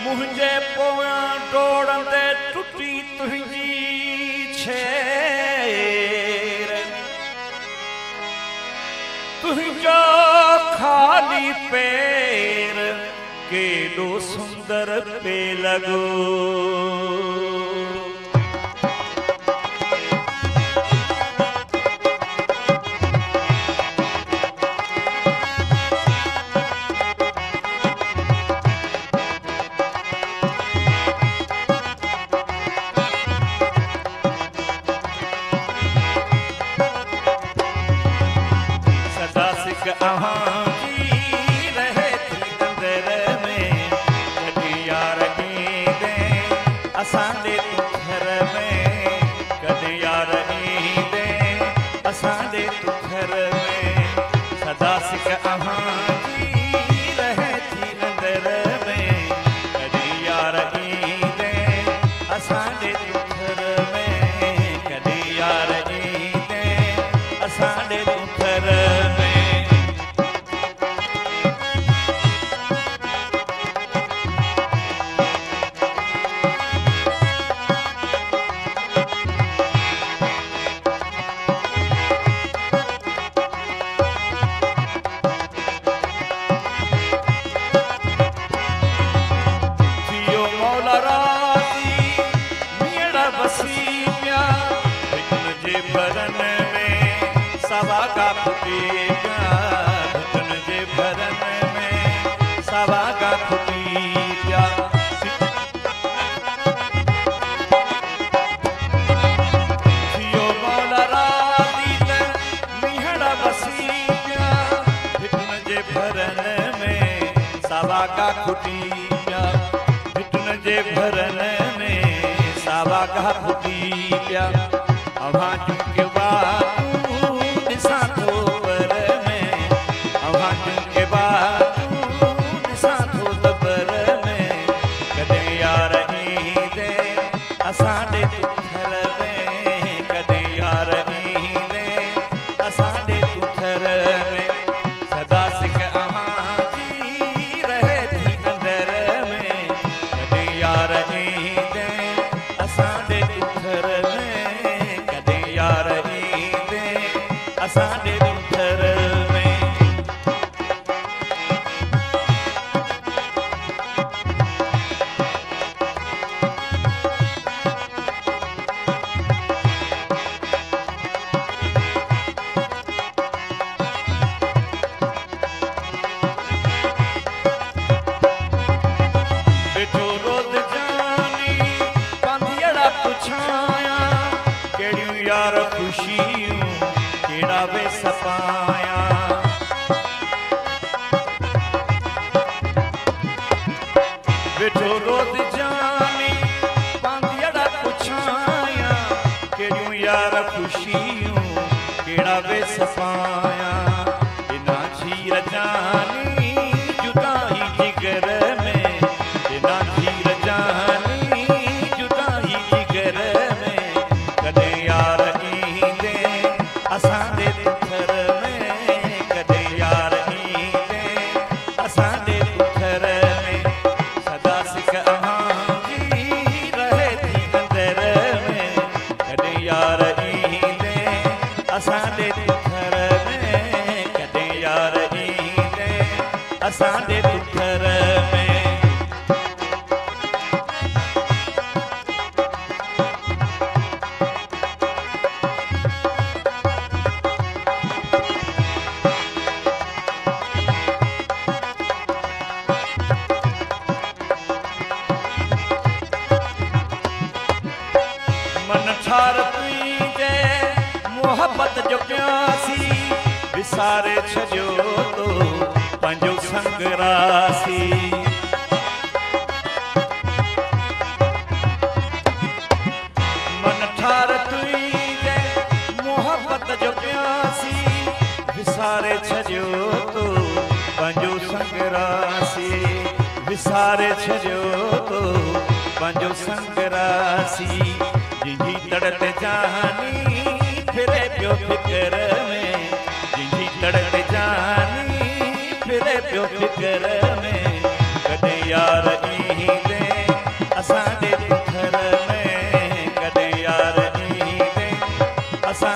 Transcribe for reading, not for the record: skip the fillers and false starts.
मुझे पोयां डोड़न ते टुटी तुझी छेर तुझो खाली पैर केडो सुंदर पे लगो असांजे तू घर में कदे यार ईंदे असांजे तू घर में सदा सिक अहांजी रहे थी अंदर में कदे यार ईंदे असांजे तू घर में कदे यार ईंदे असांजे तू घर में सवा का फुटी प्या भुतन जे भरन में सवा का फुटी प्या थियो मौला राती त मिहड़ा बसी प्या भुतन जे भरन में सवा का फुटी प्या भुतन जे भरन में सवा का फुटी प्या अवा के बाद असांजे तू घर में कदे यार ईंदे असांजे तू घर में सदा सिक अहांजी रहे थी अंदर में कदे यार ईंदे असांजे तू घर में कदे यार ईंदे असांजे तू घर में यार खुशियों केड़ा वे सपाया बेठो रोद जानी पांदियड़ा पुछाया केड़ियों यार खुशियों केड़ा वे सपाया बिना झीर जानी जुदाई जिगर में बिना झीर जानी जुदाई जिगर में कदे यार असांजे तू घर में कदे यार ईंदे असांजे तू घर में सदा सिक अहांजी रहे थी अंदर में कदे यार ईंदे असांजे तू घर में कदे यार ईंदे असांजे तू घर में मोहब्बत जो प्यासी विसारे छजो संगरासी मन ठार तुझे मोहब्बत जो प्यासी विसारे छजो तो पंजो संगरासी विसारे छजो तो पंजो संगरासी जिंजी तड़त जानी फिरे पियो फिकर में जिंजी तड़त जानी फिरे पियो फिकर में कदे यार ईंदे असां दे पुथर में कदे यार ईंदे असां